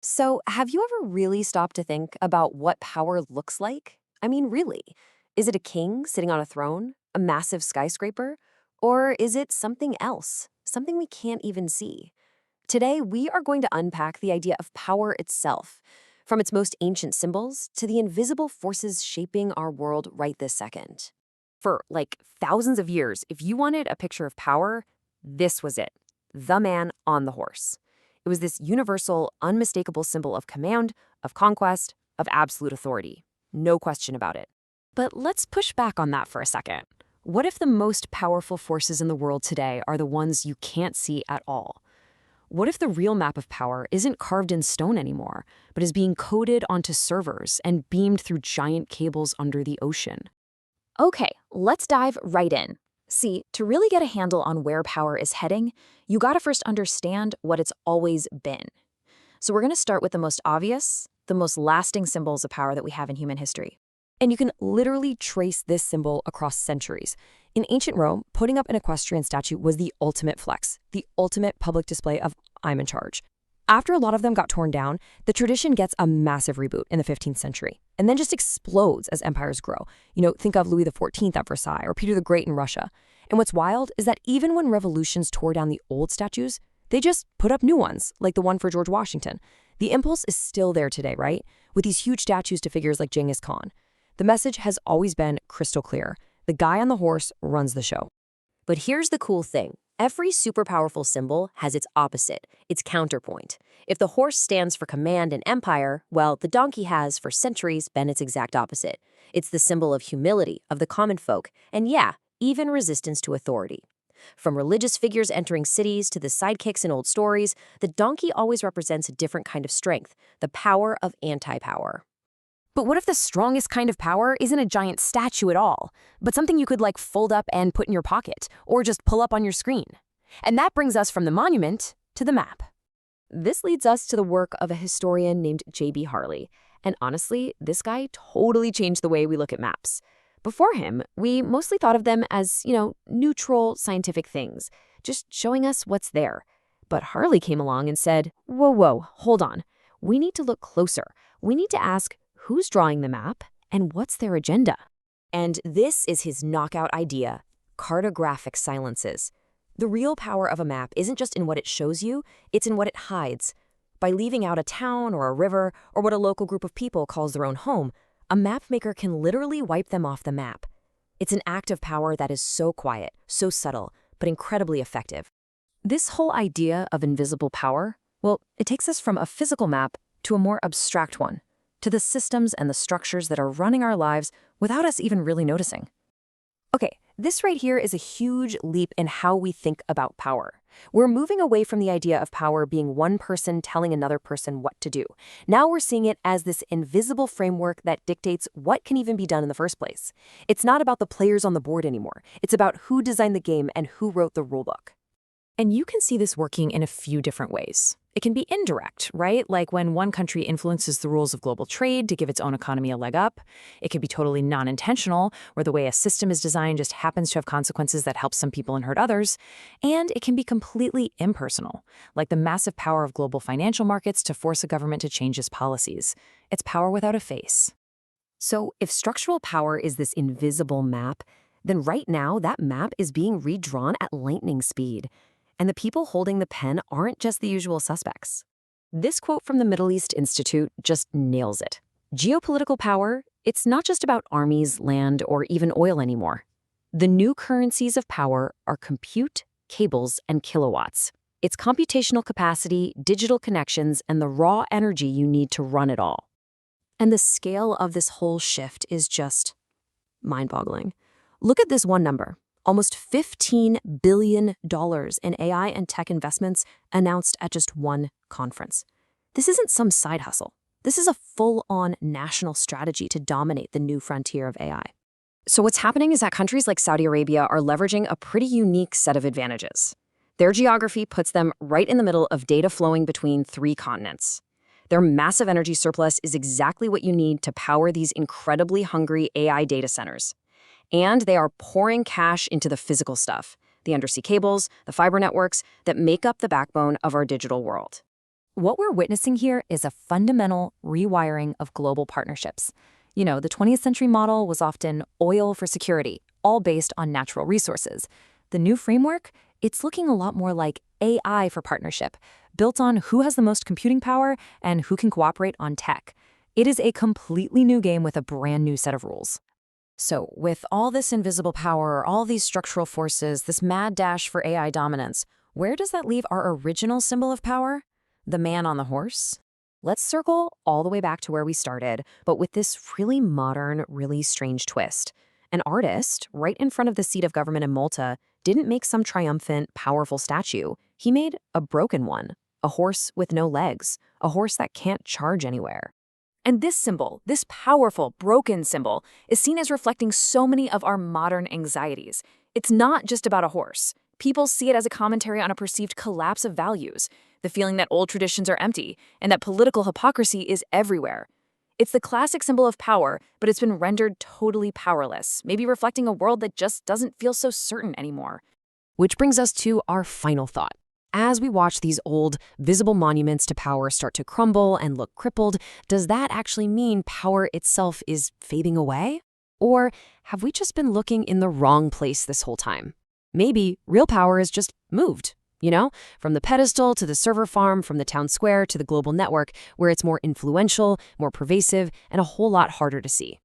So, have you ever really stopped to think about what power looks like? I mean, really. Is it a king sitting on a throne? A massive skyscraper? Or is it something else? Something we can't even see? Today, we are going to unpack the idea of power itself, from its most ancient symbols to the invisible forces shaping our world right this second. For like thousands of years, if you wanted a picture of power, this was it: the man on the horse. It was this universal, unmistakable symbol of command, of conquest, of absolute authority. No question about it. But let's push back on that for a second. What if the most powerful forces in the world today are the ones you can't see at all? What if the real map of power isn't carved in stone anymore, but is being coded onto servers and beamed through giant cables under the ocean? Okay, let's dive right in. See, to really get a handle on where power is heading, you gotta first understand what it's always been. So we're gonna start with the most obvious, the most lasting symbols of power that we have in human history. And you can literally trace this symbol across centuries. In ancient Rome, putting up an equestrian statue was the ultimate flex, the ultimate public display of "I'm in charge." After a lot of them got torn down, the tradition gets a massive reboot in the 15th century, and then just explodes as empires grow. Think of Louis XIV at Versailles or Peter the Great in Russia. And what's wild is that even when revolutions tore down the old statues, they just put up new ones, like the one for George Washington. The impulse is still there today, right? With these huge statues to figures like Genghis Khan. The message has always been crystal clear: the guy on the horse runs the show. But here's the cool thing. Every super powerful symbol has its opposite, its counterpoint. If the horse stands for command and empire, well, the donkey has, for centuries, been its exact opposite. It's the symbol of humility, of the common folk, and yeah, even resistance to authority. From religious figures entering cities to the sidekicks in old stories, the donkey always represents a different kind of strength, the power of anti-power. But what if the strongest kind of power isn't a giant statue at all, but something you could fold up and put in your pocket, or just pull up on your screen? And that brings us from the monument to the map. This leads us to the work of a historian named J.B. Harley. And honestly, this guy totally changed the way we look at maps. Before him, we mostly thought of them as, neutral scientific things, just showing us what's there. But Harley came along and said, whoa, hold on. We need to look closer. We need to ask, who's drawing the map, and what's their agenda? And this is his knockout idea: cartographic silences. The real power of a map isn't just in what it shows you, it's in what it hides. By leaving out a town or a river or what a local group of people calls their own home, a map maker can literally wipe them off the map. It's an act of power that is so quiet, so subtle, but incredibly effective. This whole idea of invisible power, well, it takes us from a physical map to a more abstract one, to the systems and the structures that are running our lives without us even really noticing. Okay, this right here is a huge leap in how we think about power. We're moving away from the idea of power being one person telling another person what to do. Now we're seeing it as this invisible framework that dictates what can even be done in the first place. It's not about the players on the board anymore. It's about who designed the game and who wrote the rulebook. And you can see this working in a few different ways. It can be indirect, right? Like when one country influences the rules of global trade to give its own economy a leg up. It can be totally non-intentional, where the way a system is designed just happens to have consequences that help some people and hurt others. And it can be completely impersonal, like the massive power of global financial markets to force a government to change its policies. It's power without a face. So if structural power is this invisible map, then right now that map is being redrawn at lightning speed. And the people holding the pen aren't just the usual suspects. This quote from the Middle East Institute just nails it. Geopolitical power, it's not just about armies, land, or even oil anymore. The new currencies of power are compute, cables, and kilowatts. It's computational capacity, digital connections, and the raw energy you need to run it all. And the scale of this whole shift is just mind-boggling. Look at this one number. Almost $15 billion in AI and tech investments announced at just one conference. This isn't some side hustle. This is a full-on national strategy to dominate the new frontier of AI. So what's happening is that countries like Saudi Arabia are leveraging a pretty unique set of advantages. Their geography puts them right in the middle of data flowing between 3 continents. Their massive energy surplus is exactly what you need to power these incredibly hungry AI data centers. And they are pouring cash into the physical stuff, the undersea cables, the fiber networks that make up the backbone of our digital world. What we're witnessing here is a fundamental rewiring of global partnerships. The 20th century model was often oil for security, all based on natural resources. The new framework, it's looking a lot more like AI for partnership, built on who has the most computing power and who can cooperate on tech. It is a completely new game with a brand new set of rules. So, with all this invisible power, all these structural forces, this mad dash for AI dominance, where does that leave our original symbol of power? The man on the horse? Let's circle all the way back to where we started, but with this really modern, really strange twist. An artist, right in front of the seat of government in Malta, didn't make some triumphant, powerful statue. He made a broken one, a horse with no legs, a horse that can't charge anywhere. And this symbol, this powerful, broken symbol, is seen as reflecting so many of our modern anxieties. It's not just about a horse. People see it as a commentary on a perceived collapse of values, the feeling that old traditions are empty, and that political hypocrisy is everywhere. It's the classic symbol of power, but it's been rendered totally powerless, maybe reflecting a world that just doesn't feel so certain anymore. Which brings us to our final thought. As we watch these old, visible monuments to power start to crumble and look crippled, does that actually mean power itself is fading away? Or have we just been looking in the wrong place this whole time? Maybe real power is just moved, from the pedestal to the server farm, from the town square to the global network, where it's more influential, more pervasive, and a whole lot harder to see.